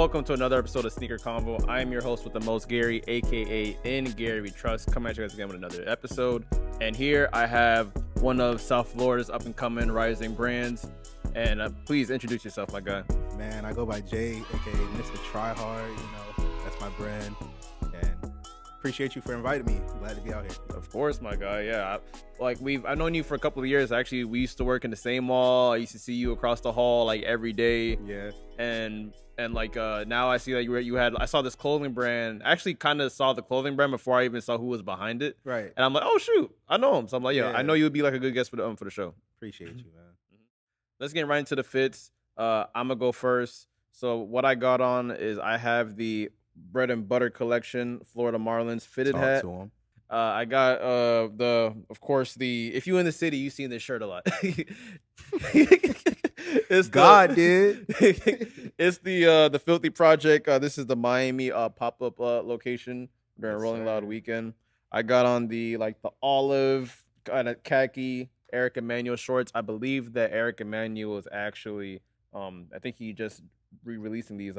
welcome to another episode of Sneaker Convo. I am your host with the most, Gary, aka In Gary We Trust. Coming at you guys again with another episode. And here I have one of South Florida's up and coming rising brands. And please introduce yourself, my guy. Man, I go by Jay, aka Mr. TryHard. You know, that's my brand. And appreciate you for inviting me. Glad to be out here. Of course, my guy. Yeah, I've known you for a couple of years. Actually, we used to work in the same mall. I used to see you across the hall like every day. Yeah. And now I see that I saw this clothing brand. I actually kind of saw the clothing brand before I even saw who was behind it. Right. And I'm like, oh shoot, I know him. So I'm like, yeah. I know you would be like a good guest for the show. Appreciate you, man. Let's get right into the fits. I'm gonna go first. So what I got on is I have the Bread and Butter Collection Florida Marlins fitted hat. To him. I got if you in the city, you seen this shirt a lot. It's dude. It's the Filthy Project. This is the Miami pop-up location during Rolling Loud weekend. I got on the olive kind of khaki Eric Emanuel shorts. I believe that Eric Emanuel is actually I think he just re-releasing these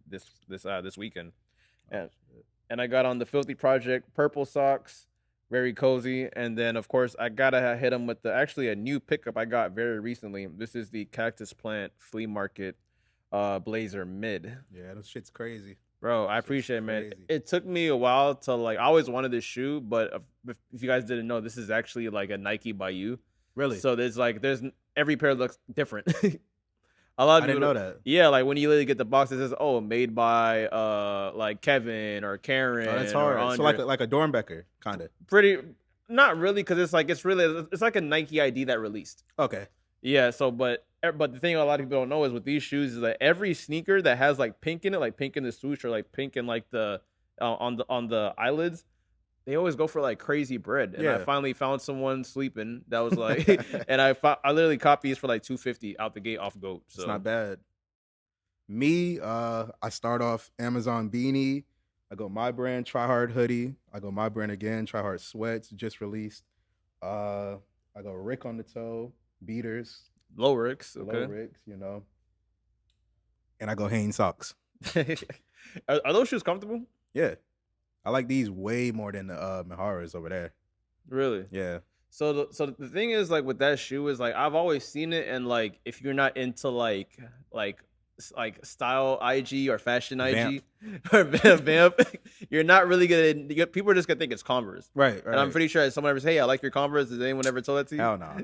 this weekend. And I got on the Filthy Project purple socks, very cozy. And then, of course, I gotta hit him with a new pickup I got very recently. This is the Cactus Plant Flea Market blazer mid. Yeah, this shit's crazy. Bro, I appreciate it, man. It took me a while to I always wanted this shoe, but if you guys didn't know, this is actually like a Nike by you. Really? So there's every pair looks different. A lot of I didn't know that. Yeah, like when you literally get the box, it says, made by Kevin or Karen. Oh, that's hard. So like a Dornbecker, kind of. Pretty, not really, because it's like a Nike ID that released. Okay. Yeah. So, but the thing a lot of people don't know is with these shoes is that every sneaker that has pink in it, like pink in the swoosh or pink in the on the eyelids, they always go for crazy bread. And I finally found someone sleeping that was and I literally copied these for $250 out the gate off GOAT. So it's not bad. Me, I start off Amazon beanie. I go my brand TryHard hoodie. I go my brand again TryHard sweats just released. I go Rick on the toe beaters. Low Ricks, okay. Low Ricks, you know. And I go Hanes socks. Are those shoes comfortable? Yeah. I like these way more than the Miharas over there. Really? Yeah. So the thing is with that shoe is I've always seen it, and if you're not into style IG or fashion IG or Vamp, you're not really gonna. People are just gonna think it's Converse. Right. And I'm pretty sure if someone ever says, "Hey, I like your Converse," has anyone ever told that to you? Hell no.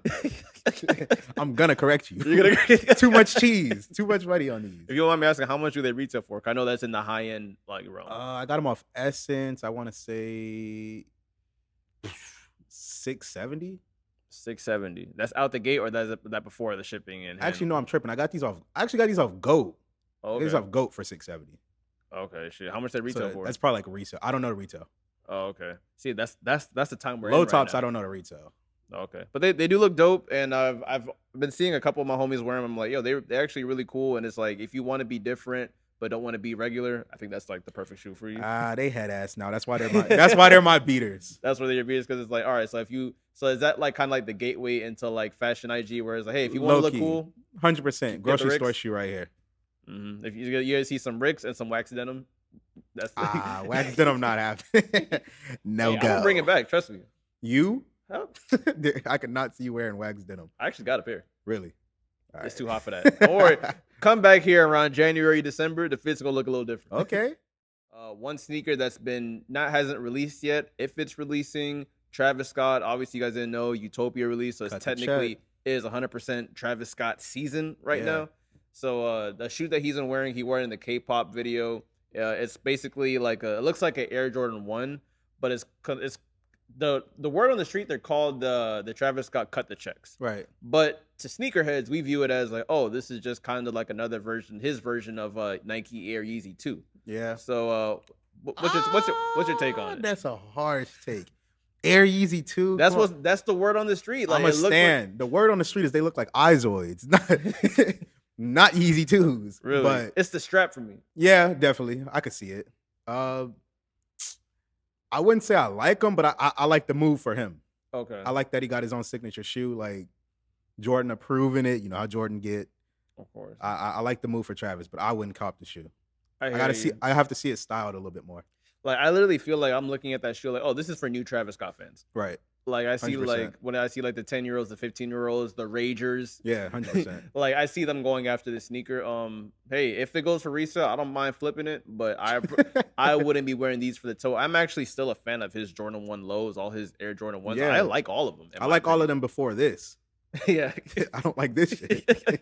I'm gonna correct you. You're gonna too much cheese, too much money on these. If you don't mind me asking, how much do they retail for? I know that's in the high end realm. I got them off Essence. I want to say $670. $670. That's out the gate, or that's that before the shipping and actually no, I'm tripping. I got these off. I actually got these off GOAT. Okay. These off GOAT for $670. Okay, shit. How much they retail for? That's probably a resale. I don't know the retail. Oh, okay. See, that's the time we're low in tops. Right now. I don't know the retail. Okay, but they do look dope, and I've been seeing a couple of my homies wearing them. I'm like, yo, they're actually really cool, and it's if you want to be different but don't want to be regular, I think that's the perfect shoe for you. They head ass now. That's why they're my beaters. That's where they're your beaters, because it's all right. So is that kind of the gateway into fashion IG, where it's hey, if you want to look cool, 100% grocery store shoe right here. Mm-hmm. If you guys see some Ricks and some wax denim, that's wax denim not happening. No go. I'm gonna bring it back. Trust me. You? I could not see you wearing wax denim. I actually got a pair. Really? It's too hot for that. Don't worry. Come back here around January, December. The fit's gonna look a little different. Okay. One sneaker that's hasn't released yet. If it's releasing, Travis Scott. Obviously, you guys didn't know Utopia released, so it technically is 100% Travis Scott season right now. So the shoe that he's been wearing, he wore it in the K-pop video. It's basically it looks like an Air Jordan 1, but it's the word on the street, they're called the Travis Scott cut the checks. Right. But to sneakerheads, we view it as this is just kind of another version, his version of Nike Air Yeezy 2. Yeah. So what's your take on it? That's a harsh take. Air Yeezy 2. That's the word on the street. I'm a stand. The word on the street is they look like Izoids, not Yeezy 2s. Really? But it's the strap for me. Yeah, definitely. I could see it. I wouldn't say I like him, but I like the move for him. Okay. I like that he got his own signature shoe, Jordan approving it. You know how Jordan get. Of course. I like the move for Travis, but I wouldn't cop the shoe. I I hear gotta see. you. I have to see it styled a little bit more. Like I literally feel like I'm looking at that shoe like, oh, this is for new Travis Scott fans. Right. Like I see 100%. like when I see like the 10-year-olds, the 15-year-olds, the Ragers. Yeah. 100%. Like I see them going after the sneaker. Hey, if it goes for resale, I don't mind flipping it, but I wouldn't be wearing these for the toe. I'm actually still a fan of his Jordan 1 lows, all his Air Jordan 1s. I Yeah. like all of them. I like all of them before this. Yeah. I don't like this shit.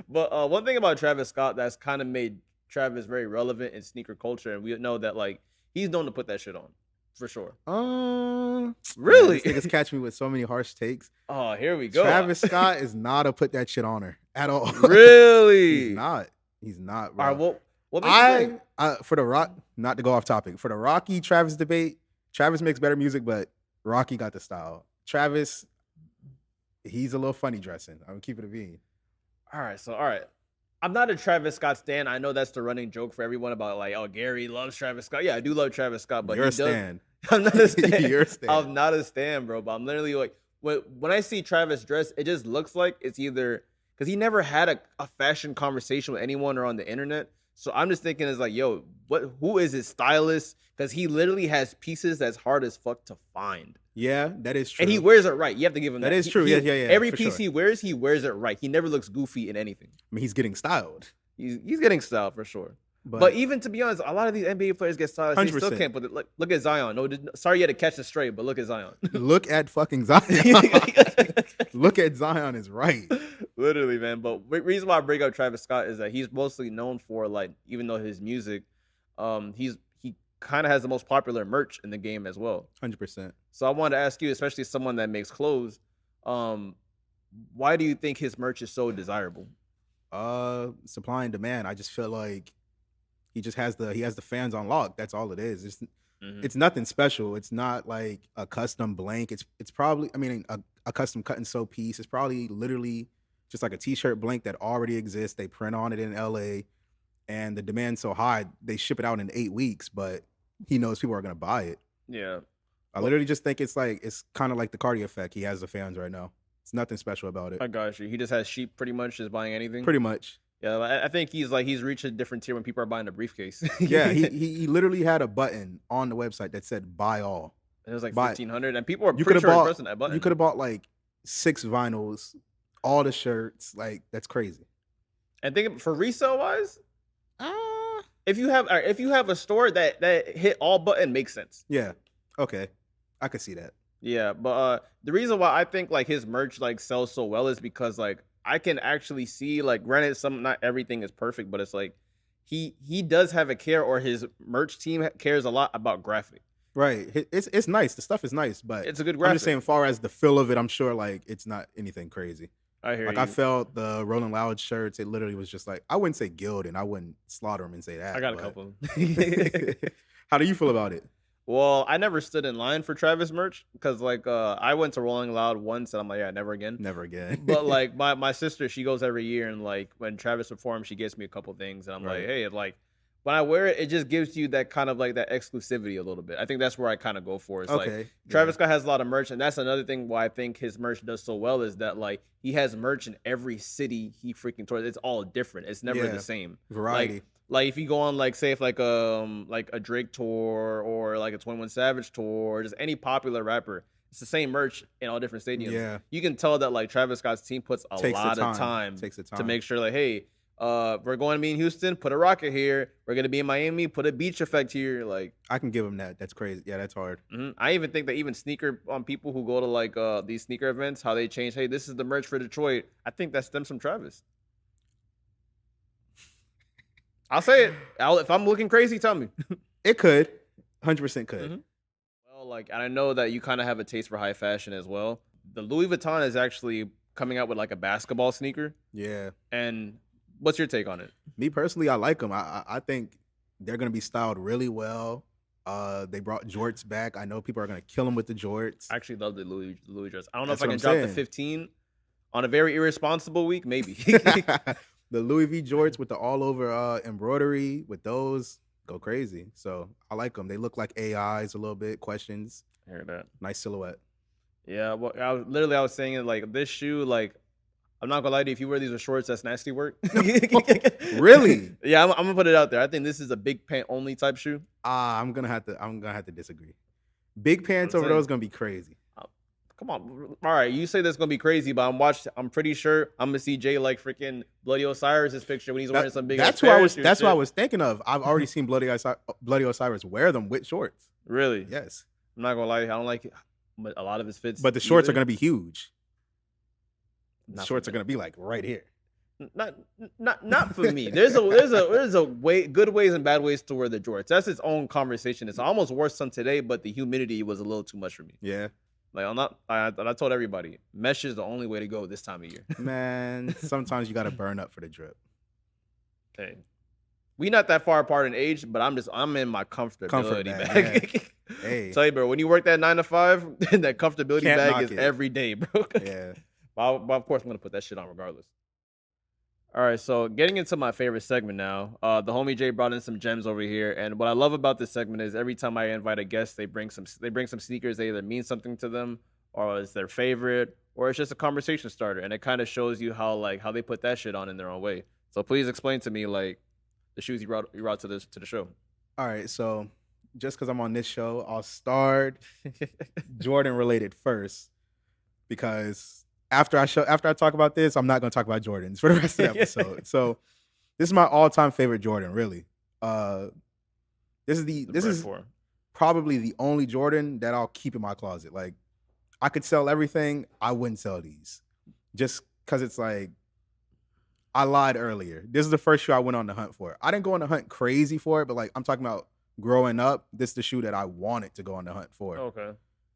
But one thing about Travis Scott that's kind of made Travis very relevant in sneaker culture, and we know that like he's known to put that shit on for sure. Really? Really? These niggas catch me with so many harsh takes. Oh, here we go. Travis Scott is not a put that shit on her at all. Really? He's not. He's not, bro. All right, what makes you think? For the rock, not to go off topic, for the Rocky Travis debate, Travis makes better music, but Rocky got the style. Travis, he's a little funny dressing. I'm gonna keep it a bean. All right. I'm not a Travis Scott stan. I know that's the running joke for everyone about like, oh, Gary loves Travis Scott. Yeah, I do love Travis Scott, but You're a stan. I'm not a stan. You're a stan. I'm not a stan, bro. But I'm literally like, when I see Travis dress, it just looks like it's either because he never had a fashion conversation with anyone or on the internet. So I'm just thinking, it's like, yo, who is his stylist? Because he literally has pieces that's hard as fuck to find. Yeah, that is true. And he wears it right. You have to give him that. That is true. Yeah. Every piece he wears it right. He never looks goofy in anything. I mean, he's getting styled. He's getting styled for sure. But even to be honest, a lot of these NBA players get styled. They still can't put it. Look at Zion. No, sorry you had to catch the straight, but look at Zion. Look at fucking Zion. Look at Zion is right. Literally, man. But reason why I bring up Travis Scott is that he's mostly known for like, even though his music, he kind of has the most popular merch in the game as well. 100%. So I wanted to ask you, especially someone that makes clothes, why do you think his merch is so desirable? Supply and demand. I just feel like he has the fans on lock. That's all it is. It's nothing special. It's not like a custom blank. It's probably, I mean, a custom cut and sew piece. It's probably literally just like a t-shirt blank that already exists. They print on it in LA, and the demand's so high they ship it out in 8 weeks. But he knows people are gonna buy it. Yeah. I literally just think it's kind of like the Cardi effect. He has the fans right now. It's nothing special about it. I got you. He just has sheep pretty much, just buying anything. Pretty much. Yeah, I think he's reached a different tier when people are buying a briefcase. Yeah, he literally had a button on the website that said "Buy all." It was like 1,500, and people are pretty sure pressing that button. You could have bought like 6 vinyls, all the shirts. Like, that's crazy. And think for resale wise, if you have a store that hit all button, makes sense. Yeah. Okay. I could see that. Yeah, but the reason why I think like his merch like sells so well is because like I can actually see, like, granted, not everything is perfect, but it's like he does have a care, or his merch team cares a lot about graphic. Right. It's nice. The stuff is nice, but it's a good graphic. I'm just saying, far as the feel of it, I'm sure like it's not anything crazy. I hear you. I felt the Rolling Loud shirts. It literally was just like, I wouldn't say gilded. I wouldn't slaughter them and say that. I got a couple. How do you feel about it? Well, I never stood in line for Travis merch because, like, I went to Rolling Loud once, and I'm like, yeah, never again. Never again. But, like, my sister, she goes every year, and, like, when Travis performs, she gets me a couple things, and I'm like, hey, like, when I wear it, it just gives you that kind of, like, that exclusivity a little bit. I think that's where I kind of go for. It's like, Travis Scott has a lot of merch, and that's another thing why I think his merch does so well is that, like, he has merch in every city he freaking tours. It's all different. It's never the same. Variety. Like if you go on like say if like a Drake tour or like a 21 Savage tour or just any popular rapper, it's the same merch in all different stadiums. Yeah. You can tell that like Travis Scott's team puts a lot of time to make sure like, hey, we're going to be in Houston, put a rocket here. We're gonna be in Miami, put a beach effect here. Like I can give him that. That's crazy. Yeah, that's hard. I even think that even sneaker people who go to like these sneaker events, how they change, hey, this is the merch for Detroit. I think that stems from Travis. I'll say it. If I'm looking crazy, tell me. It could. 100% could. Well, like, and I know that you kind of have a taste for high fashion as well. The Louis Vuitton is actually coming out with like a basketball sneaker. Yeah. And what's your take on it? Me personally, I like them. I think they're going to be styled really well. They brought jorts back. I know people are going to kill them with the jorts. I actually love the Louis dress. I don't know if I can drop the 15 on a very irresponsible week. Maybe. The Louis V jorts with the all over embroidery with those go crazy. So I like them. They look like AIs a little bit. Questions. I hear that. Nice silhouette. Yeah. Well, I was saying it like this shoe. Like I'm not gonna lie to you. If you wear these with shorts, that's nasty work. Really? Yeah, I'm gonna put it out there. I think this is a big pant only type shoe. I'm gonna have to disagree. Big pants I'm over saying. those gonna be crazy. Come on, all right. You say that's gonna be crazy, but I'm pretty sure I'm gonna see Jay like freaking Bloody Osiris's picture when he's wearing some big. That's what I was thinking of. I've already seen Bloody Osiris wear them with shorts. Really? Yes. I'm not gonna lie. I don't like it, but a lot of his fits. But the shorts are gonna be huge. The shorts are gonna be like right here. Not for me. There's a way good ways and bad ways to wear the jorts. That's its own conversation. It's almost worse than today, but the humidity was a little too much for me. Yeah. Like I told everybody, mesh is the only way to go this time of year. Man, sometimes you gotta burn up for the drip. Hey, we not that far apart in age, but I'm in my comfortability bag. Yeah. Hey, tell you, bro, when you work that 9 to 5, that comfortability bag is every day, bro. Yeah. But of course, I'm gonna put that shit on regardless. All right, so getting into my favorite segment now. The homie Jay brought in some gems over here, and what I love about this segment is every time I invite a guest, they bring some sneakers. They either mean something to them, or it's their favorite, or it's just a conversation starter, and it kind of shows you how they put that shit on in their own way. So please explain to me like the shoes you brought to the show. All right, so just because I'm on this show, I'll start Jordan related first, because after I talk about this, I'm not going to talk about Jordans for the rest of the episode. So this is my all-time favorite Jordan, really. This is probably the only Jordan that I'll keep in my closet. Like, I could sell everything, I wouldn't sell these, just because it's like, I lied earlier. This is the first shoe I went on the hunt for. I didn't go on the hunt crazy for it, but like I'm talking about growing up, this is the shoe that I wanted to go on the hunt for. Okay.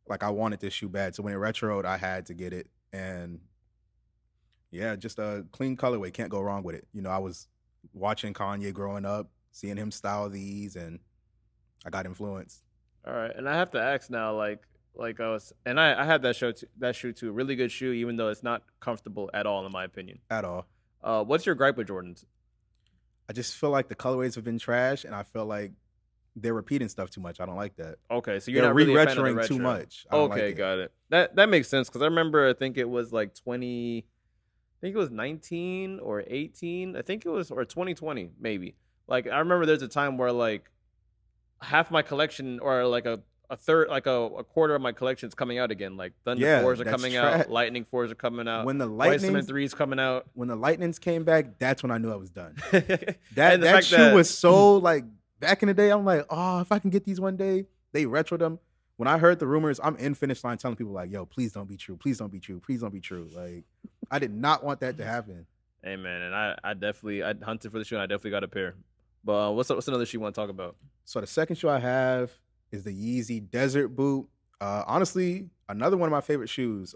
Like I wanted this shoe bad. So when it retroed, I had to get it. And yeah, just a clean colorway. Can't go wrong with it. You know, I was watching Kanye growing up, seeing him style these, and I got influenced. All right. And I have to ask now, I had that shoe too. Really good shoe, even though it's not comfortable at all, in my opinion. At all. What's your gripe with Jordans? I just feel like the colorways have been trash, and I feel like they're repeating stuff too much. I don't like that. Okay, so you're not really a fan of the retro. Too much. Okay, got it. That makes sense, because I remember, I think it was like 19 or 18. I think it was, or 2020 maybe. Like I remember there's a time where like half my collection, or like a third, like a quarter of my collection is coming out again. Like Thunder 4s are coming out, Lightning 4s are coming out. When the Lightning 3s coming out, when the Lightnings came back, that's when I knew I was done. that shoe was so like back in the day. I'm like, oh, if I can get these one day. They retroed them. When I heard the rumors, I'm in finish line telling people like, yo, please don't be true. Please don't be true. Please don't be true. Like, I did not want that to happen. Hey man, and I hunted for the shoe, and I definitely got a pair. But what's another shoe you want to talk about? So the second shoe I have is the Yeezy Desert Boot. Honestly, another one of my favorite shoes.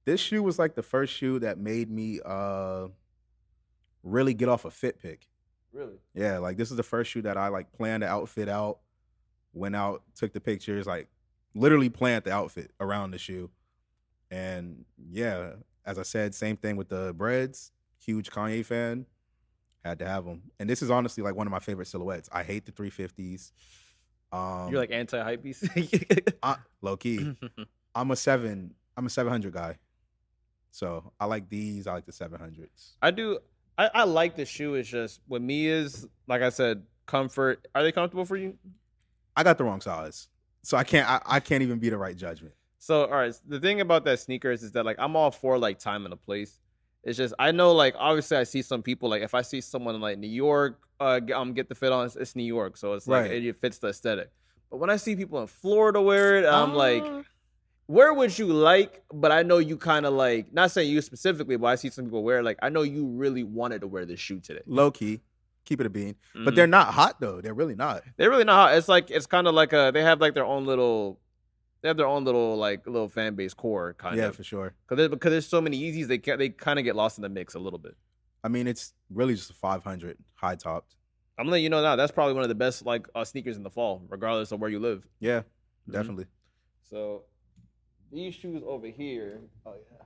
This shoe was like the first shoe that made me really get off a fit pick. Really? Yeah, like this is the first shoe that I like planned the outfit out, went out, took the pictures, like literally planned the outfit around the shoe. And yeah, as I said, same thing with the Breads. Huge Kanye fan. Had to have them. And this is honestly like one of my favorite silhouettes. I hate the 350s. You're like anti-hype beast? Low key. I'm a 700 guy. So I like these. I like the 700s. I do. I like the shoe. It's just, with me is, like I said, comfort. Are they comfortable for you? I got the wrong size. So I can't even be the right judgment. So, all right. The thing about that sneakers is that like I'm all for like time and a place. It's just, I know, like, obviously I see some people, like, if I see someone in, like, New York, get the fit on, it's New York. So it's like, it fits the aesthetic. But when I see people in Florida wear it, I'm like, where would you like? But I know you kind of like, not saying you specifically, but I see some people wear it. Like, I know you really wanted to wear this shoe today. Low key. Keep it a bean. Mm-hmm. But they're not hot, though. They're really not. They're really not hot. It's like, it's kind of like they have like their own little... They have their own little fan base core, kind of. Yeah, for sure. Because there's so many Yeezys, they kind of get lost in the mix a little bit. I mean, it's really just a 500 high topped. I'm letting you know now, that's probably one of the best like sneakers in the fall, regardless of where you live. Yeah, definitely. So these shoes over here, oh yeah,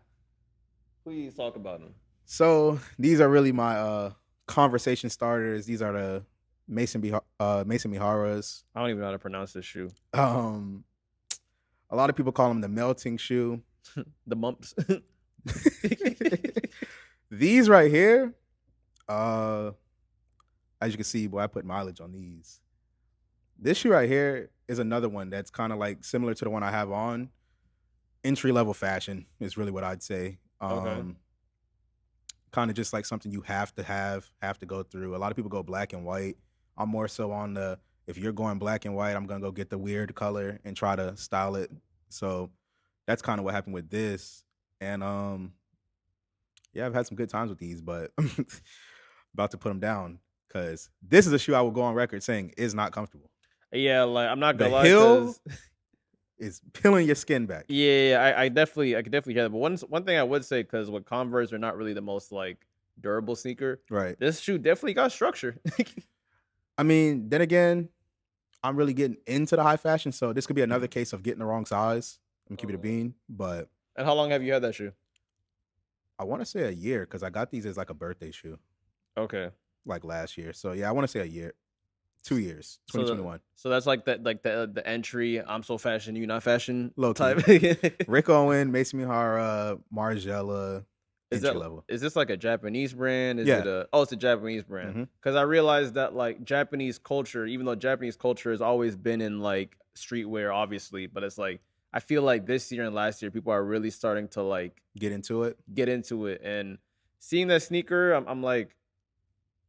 please talk about them. So these are really my conversation starters. These are the Mason Miharas. I don't even know how to pronounce this shoe. A lot of people call them the melting shoe. The mumps. These right here, as you can see, boy, I put mileage on these. This shoe right here is another one that's kind of like similar to the one I have on. Entry level fashion is really what I'd say. Okay. Kind of just like something you have to go through. A lot of people go black and white. I'm more so on the, if you're going black and white, I'm gonna go get the weird color and try to style it. So that's kind of what happened with this. And yeah, I've had some good times with these, but about to put them down because this is a shoe I will go on record saying is not comfortable. Yeah, like I'm not The gonna lie, heel 'cause is peeling your skin back. yeah, I could definitely hear that. But one thing I would say, because with Converse are not really the most like durable sneaker, Right. this shoe definitely got structure. I mean, then again, I'm really getting into the high fashion, so this could be another case of getting the wrong size. I'm gonna keep it a bean, but And how long have you had that shoe? I want to say a year because I got these as like a birthday shoe, Okay. like last year. So yeah, I want to say a year, 2 years, So 2021. So that's like the entry. I'm so fashion, you not fashion Low key. type. Rick Owen, Mason Mihara, Margiela, Is entry that level. is this like a Japanese brand? Is Yeah. it it's a Japanese brand. Mhm. Because I realized that like Japanese culture, even though Japanese culture has always been in like streetwear, obviously, but it's like I feel like this year and last year people are really starting to like Get into it. get into it. And seeing that sneaker, I'm like,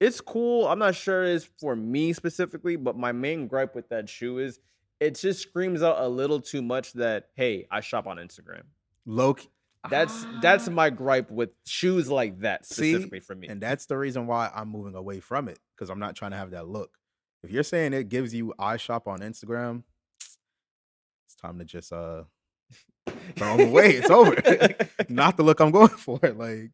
it's cool. I'm not sure it's for me specifically, but my main gripe with that shoe is it just screams out a little too much that, hey, I shop on Instagram. Low key. That's my gripe with shoes like that specifically See, for me. and that's the reason why I'm moving away from it because I'm not trying to have that look. If you're saying it gives you I shop on Instagram, it's time to just throw them away. It's over. Not the look I'm going for. Like,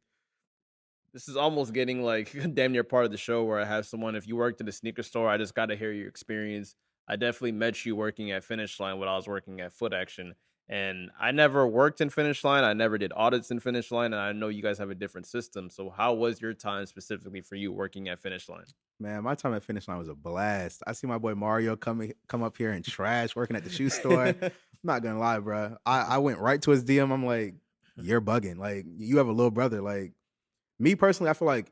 This is almost getting like damn near part of the show where I have someone. If you worked at a sneaker store, I just got to hear your experience. I definitely met you working at Finish Line when I was working at Foot Action, and I never worked in Finish Line. I never did audits in Finish Line, and I know you guys have a different system. So, how was your time specifically for you working at Finish Line? man, my time at Finish Line was a blast. I see my boy Mario come up here and trash working at the shoe store. I'm not gonna lie, bro. I went right to his DM. I'm like, you're bugging. Like, you have a little brother. Like, me personally, I feel like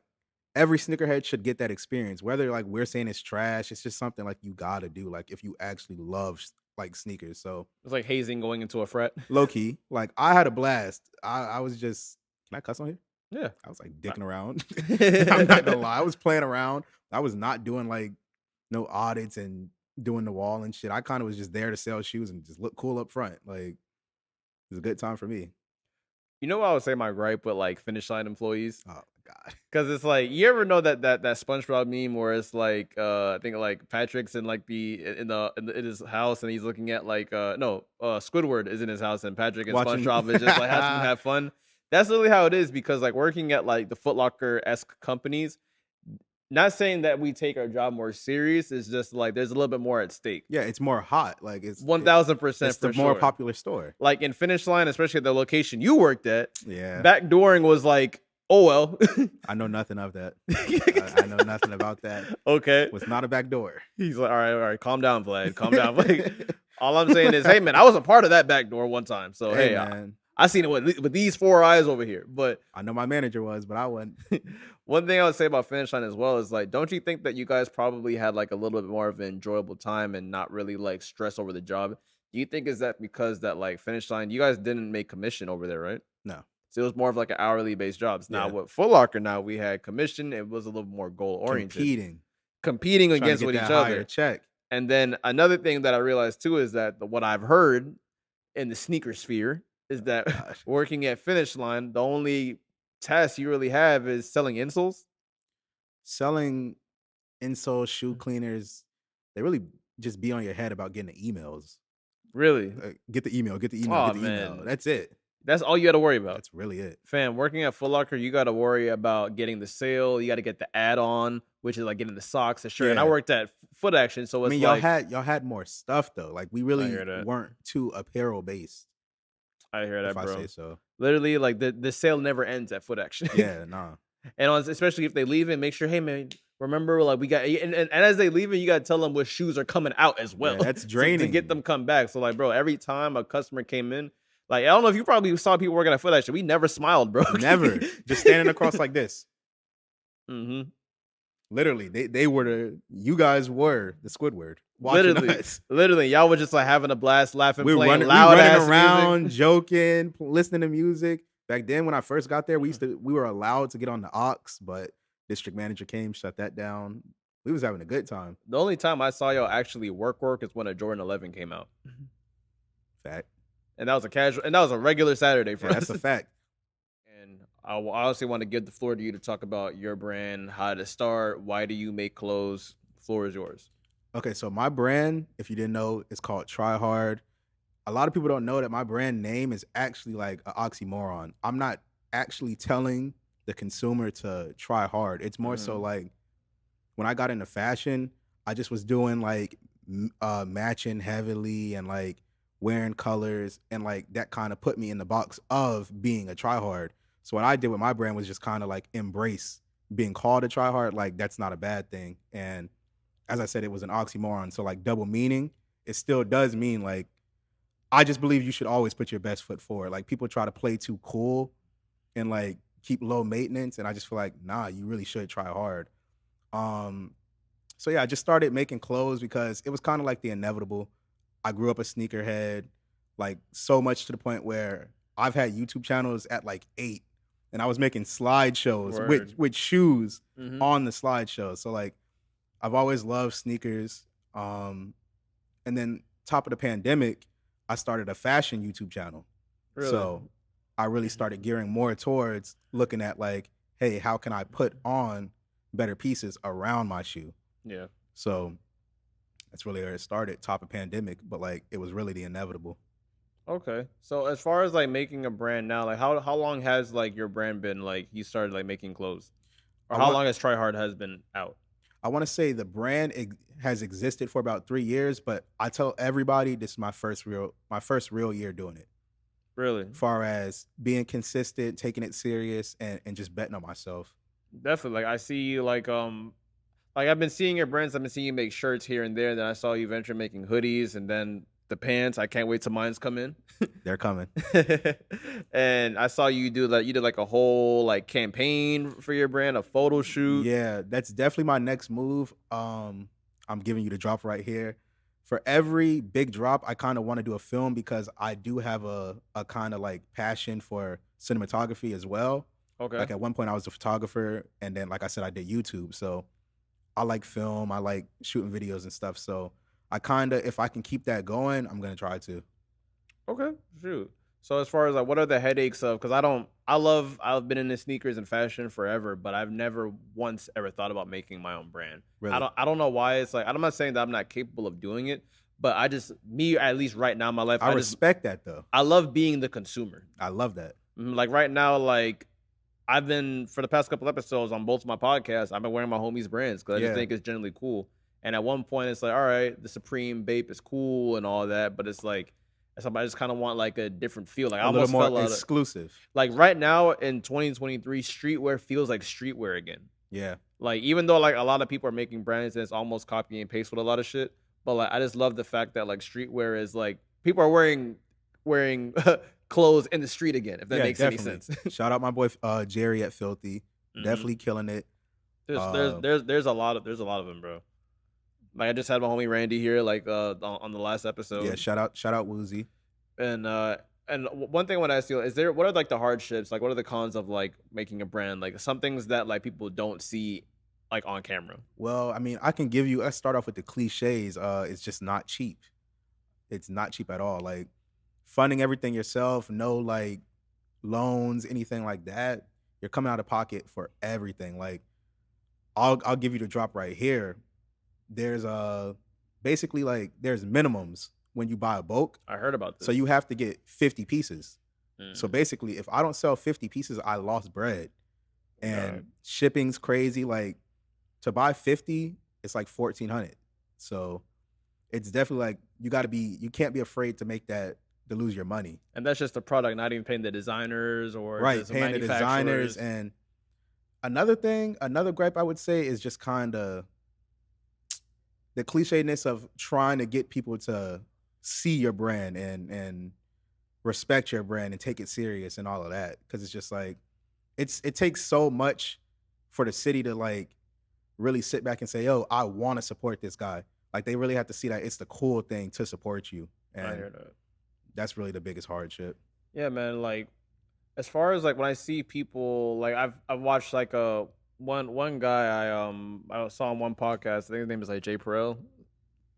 every sneakerhead should get that experience. Whether like we're saying it's trash, it's just something like you gotta do. Like if you actually love like sneakers. So It's like hazing going into a frat. low key, like I had a blast. I was just, can I cuss on here? Yeah. I was like dicking around. I'm not gonna lie. I was playing around. I was not doing like no audits and doing the wall and shit. I kind of was just there to sell shoes and just look cool up front. Like it was a good time for me. You know what I would say my gripe with like Finish Line employees? Oh my god. Because it's like you ever know that SpongeBob meme where it's like I think like Patrick's in like in his house and he's looking at like Squidward is in his house and Patrick and Watching- SpongeBob is just like has to have fun. That's literally how it is because like working at like the Foot Locker-esque companies, not saying that we take our job more serious, it's just like there's a little bit more at stake. Yeah, it's more hot. Like it's 1000% it's for the sure. more popular store. Like in Finish Line, especially at the location you worked at, Yeah. backdooring was like, oh well. I know nothing of that. I know nothing about that. Okay. It was not a back door. He's like, all right, calm down, Vlad. Calm down. Like, all I'm saying is, hey man, I was a part of that back door one time. So hey, man. I seen it with these four eyes over here. But I know my manager was, but I wasn't. one thing I would say about Finish Line as well is like, don't you think that you guys probably had like a little bit more of an enjoyable time and not really like stress over the job? Do you think is that because that like Finish Line, you guys didn't make commission over there, right? No. So it was more of like an hourly based jobs. Now Yeah. with Foot Locker, now we had commission. It was a little more goal oriented, competing Trying to against get with that each higher other. check. And then another thing that I realized too is that what I've heard in the sneaker sphere is that Gosh. working at Finish Line, the only task you really have is selling insoles. Selling insole shoe cleaners, they really just be on your head about getting the emails. Really? Get the email, get the email, Aw, get the email. man. That's it. That's all you got to worry about. That's really it. Fam, working at Foot Locker, you got to worry about getting the sale. You got to get the add-on, which is like getting the socks, the shirt. And I Yeah. worked at Foot Action, so I it's mean, like y'all had more stuff though. Like we really hear that. weren't too apparel based. I hear that, If I bro. say so. Literally, like the sale never ends at Foot Action. Yeah, nah. And especially if they leave it, make sure, hey man, remember like we got and as they leave it, you gotta tell them what shoes are coming out as well. Yeah, that's to draining. get them come back. So like, bro, every time a customer came in, Like, I don't know if you probably saw people working at Foot Action. We never smiled, bro. Never. Just standing across like this. Mm-hmm. Literally, you guys were the Squidward watching us. Literally, y'all were just like having a blast, laughing, We playing running loud ass around, music. joking, listening to music. Back then, when I first got there, we were allowed to get on the aux, but district manager came, shut that down. We was having a good time. The only time I saw y'all actually work is when a Jordan 11 came out. Fact. And that was a regular Saturday for us. That's a fact. And I honestly want to give the floor to you to talk about your brand, how to start, why do you make clothes? The floor is yours. Okay, so my brand, if you didn't know, is called TryHard. A lot of people don't know that my brand name is actually like an oxymoron. I'm not actually telling the consumer to try hard. It's more so like when I got into fashion, I just was doing like matching heavily and like wearing colors, and like that kind of put me in the box of being a tryhard. So what I did with my brand was just kind of like embrace being called a tryhard. Like that's not a bad thing. And as I said, it was an oxymoron. So like double meaning, it still does mean like, I just believe you should always put your best foot forward. Like people try to play too cool and like keep low maintenance, and I just feel like, nah, you really should try hard. So yeah, I just started making clothes because it was kind of like the inevitable. I grew up a sneakerhead, like so much to the point where I've had YouTube channels at like 8, and I was making slideshows with shoes on the slideshow. So like I've always loved sneakers. And then top of the pandemic, I started a fashion YouTube channel. Really? So I really started gearing more towards looking at like, hey, how can I put on better pieces around my shoe? Yeah. So that's really where it started, top of pandemic, but like it was really the inevitable. Okay. So as far as like making a brand now, like how long has like your brand been like you started like making clothes? Or how long has TryHard has been out? I want to say the brand has existed for about 3 years, but I tell everybody this is my first real year doing it. Really? As far as being consistent, taking it serious, and just betting on myself. Definitely. Like I see you like I've been seeing your brands. I've been seeing you make shirts here and there. Then I saw you venture making hoodies, and then the pants. I can't wait till mine's come in. They're coming. And I saw you do like a whole like campaign for your brand, a photo shoot. Yeah, that's definitely my next move. I'm giving you the drop right here. For every big drop, I kind of want to do a film because I do have a kind of like passion for cinematography as well. Okay. Like at one point I was a photographer, and then like I said, I did YouTube. So I like film, I like shooting videos and stuff. So I kind of, if I can keep that going, I'm gonna try to. Okay, shoot. So as far as like, what are the headaches of? Because I've been in the sneakers and fashion forever, but I've never once ever thought about making my own brand. Really? I don't know why. It's like I'm not saying that I'm not capable of doing it, but at least right now in my life, I respect that though. I love being the consumer. I love that. Like right now, like I've been for the past couple episodes on both my podcasts, I've been wearing my homies' brands because I just think it's generally cool. And at one point, it's like, all right, the Supreme Bape is cool and all that, but it's like, I just kind of want like a different feel. Like I almost little felt more exclusive. Like right now in 2023, streetwear feels like streetwear again. Yeah. Like even though like a lot of people are making brands and it's almost copy and paste with a lot of shit, but like I just love the fact that like streetwear is like people are wearing clothes in the street again. If that makes any sense. Shout out my boy Jerry at Filthy, definitely killing it. There's a lot of them, bro. Like I just had my homie Randy here, like on the last episode. Yeah, shout out Woozy. And one thing I want to ask you is what are like the hardships? Like what are the cons of like making a brand? Like some things that like people don't see like on camera. Well, I mean, let's start off with the cliches. It's just not cheap. It's not cheap at all. Like funding everything yourself, no like loans, anything like that. You're coming out of pocket for everything. Like I'll give you the drop right here. There's basically like there's minimums when you buy a bulk. I heard about this. So you have to get 50 pieces. So basically, if I don't sell 50 pieces, I lost bread. And shipping's crazy. Like to buy 50, it's like $1,400. So it's definitely like you can't be afraid to make that to lose your money. And that's just the product, not even paying the designers or right, paying the designers. And another gripe I would say is just kind of the clichéness of trying to get people to see your brand and respect your brand and take it serious and all of that. Because it's just like it takes so much for the city to like really sit back and say, yo, I want to support this guy. Like they really have to see that it's the cool thing to support you. And I hear that. that's really the biggest hardship. Yeah, man. Like, as far as like when I see people, like I've watched like one guy I saw on one podcast. I think his name is like Jay Perel.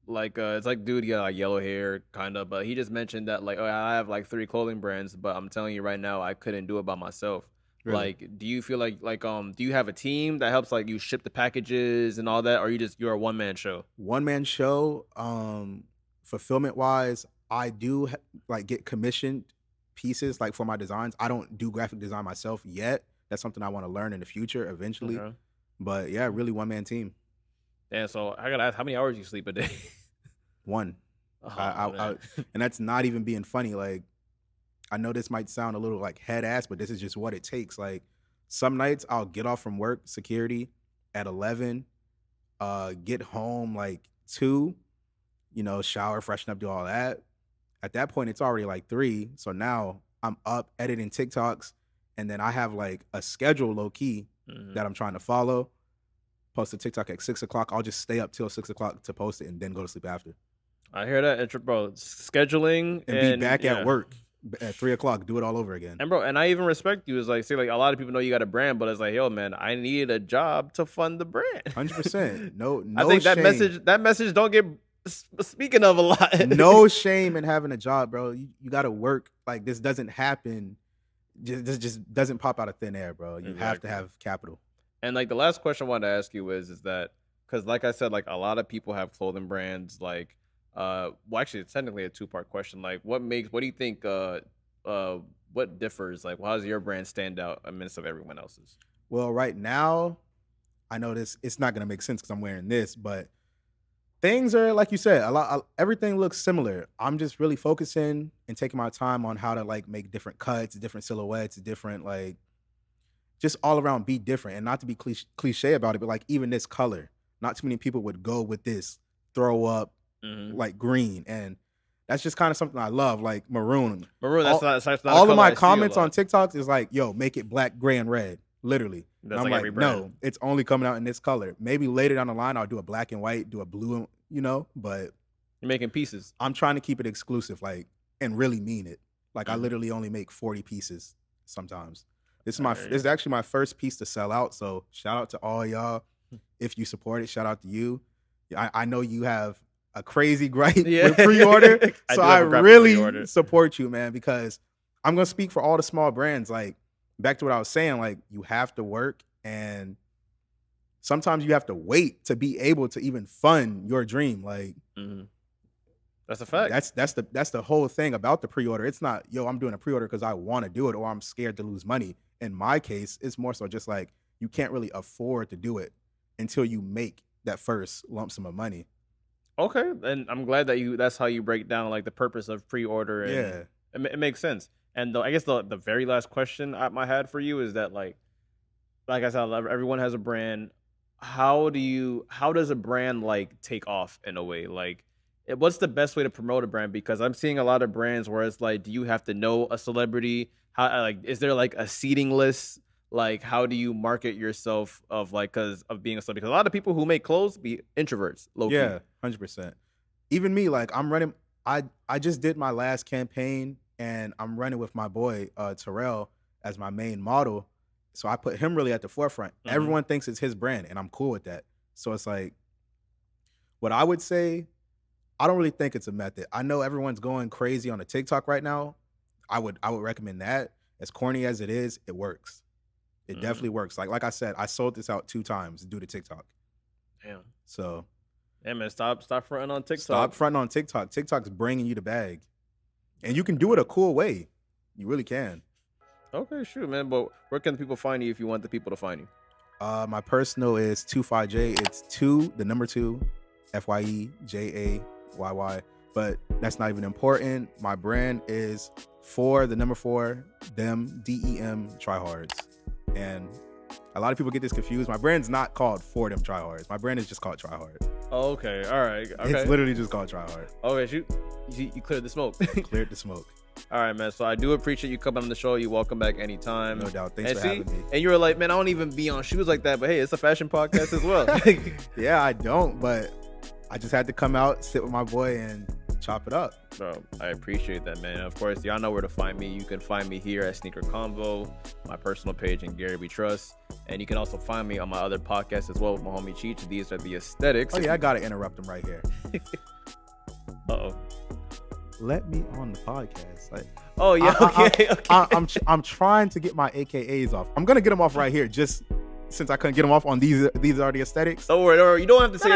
Like it's like dude, he got like yellow hair, kind of, but he just mentioned that like, oh, I have like 3 clothing brands, but I'm telling you right now, I couldn't do it by myself. Really. Like, do you feel like do you have a team that helps like you ship the packages and all that, or you're a one-man show? One-man show. Fulfillment wise, I do like get commissioned pieces like for my designs. I don't do graphic design myself yet. That's something I want to learn in the future eventually. Okay. But yeah, really one-man team. And so I gotta ask, how many hours you sleep a day? One. Oh, And that's not even being funny. Like, I know this might sound a little like head ass, but this is just what it takes. Like, some nights I'll get off from work security at 11, get home like 2, shower, freshen up, do all that. At that point, it's already like 3. So now I'm up editing TikToks, and then I have like a schedule low key that I'm trying to follow. Post a TikTok at 6 o'clock. I'll just stay up till 6 o'clock to post it and then go to sleep after. I hear that, bro. Scheduling And be back at work at 3 o'clock. Do it all over again. And bro, and I even respect you. Is like, say, like a lot of people know you got a brand, but it's like, yo, man, I need a job to fund the brand. 100%. No, I think that message don't get speaking of a lot. No shame in having a job, bro. You got to work. Like, this doesn't happen. This just doesn't pop out of thin air, bro. You have to have capital. And like the last question I wanted to ask you is that, because like I said, like a lot of people have clothing brands. Like, well, actually, it's technically a 2-part question. Like, what do you think? What differs? Like, how does your brand stand out amidst of everyone else's? Well, right now, I know it's not gonna make sense because I'm wearing this, but things are like you said. Everything looks similar. I'm just really focusing and taking my time on how to like make different cuts, different silhouettes, different like. Just all around be different, and not to be cliche about it, but like even this color, not too many people would go with this throw up like green, and that's just kind of something I love, like maroon. That's not all of my comments on TikToks is like, yo, make it black, gray, and red, literally. That's and I'm like no, it's only coming out in this color. Maybe later down the line I'll do a black and white, do a blue, but you're making pieces. I'm trying to keep it exclusive, like, and really mean it. Like I literally only make 40 pieces sometimes. This is actually my first piece to sell out. So shout out to all y'all. If you support it, shout out to you. I know you have a crazy gripe with pre-order. So I really support you, man, because I'm going to speak for all the small brands. Like, back to what I was saying, like, you have to work, and sometimes you have to wait to be able to even fund your dream. Like, that's a fact. That's the whole thing about the pre-order. It's not, yo, I'm doing a pre-order because I want to do it or I'm scared to lose money. In my case, it's more so just like you can't really afford to do it until you make that first lump sum of money. Okay, and I'm glad that that's how you break down like the purpose of pre-order. And yeah, it makes sense. And I guess the very last question I had for you is that like I said, everyone has a brand. How does a brand like take off in a way? Like, what's the best way to promote a brand? Because I'm seeing a lot of brands where it's like, do you have to know a celebrity? How, like, is there like a seating list? Like, how do you market yourself of like, because of being a celebrity? Because a lot of people who make clothes be introverts, low-key. Yeah, 100%. Even me, like, I'm running. I just did my last campaign, and I'm running with my boy Terrell as my main model. So I put him really at the forefront. Everyone thinks it's his brand, and I'm cool with that. So it's like, what I would say, I don't really think it's a method. I know everyone's going crazy on the TikTok right now. I would recommend that. As corny as it is, it works. It definitely works. Like I said, I sold this out 2 times due to TikTok. Damn. So, yeah, man, stop fronting on TikTok. Stop fronting on TikTok. TikTok's bringing you the bag, and you can do it a cool way. You really can. Okay, shoot, man. But where can people find you if you want the people to find you? My personal is 25J. It's 2, the number 2, FYEJAYY. But that's not even important. My brand is 4, the number 4, them, DEM, TryHards. And a lot of people get this confused. My brand's not called 4 them TryHards. My brand is just called TryHard. Oh, okay. All right. Okay. It's literally just called TryHard. Okay, shoot. You cleared the smoke. Cleared the smoke. All right, man. So I do appreciate you coming on the show. You're welcome back anytime. No doubt. Thanks And for having me. And you were like, man, I don't even be on shoes like that. But hey, it's a fashion podcast as well. Yeah, I don't, but I just had to come out, sit with my boy, and chop it up. Bro, I appreciate that, man. Of course, y'all know where to find me. You can find me here at Sneaker Convo, my personal page, and Gary We Trust. And you can also find me on my other podcast as well with my homie Cheech. These are the aesthetics. Oh yeah, I gotta interrupt him right here. Uh-oh. Let me on the podcast. Like, oh yeah, okay. I'm trying to get my AKAs off. I'm gonna get them off right here, just since I couldn't get them off on these. These are the aesthetics. Don't worry. You don't have to say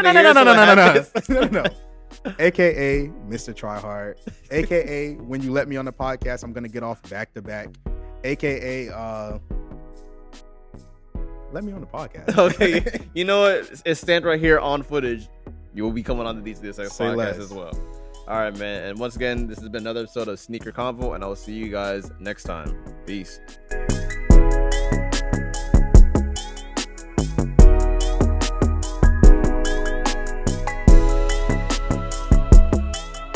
No. AKA Mr. TryHard. AKA when you let me on the podcast, I'm gonna get off back to back. AKA let me on the podcast. Okay, you know what? It's stamped right here on footage. You will be coming on to this podcast as well. All right, man. And once again, this has been another episode of Sneaker Convo, and I will see you guys next time. Peace.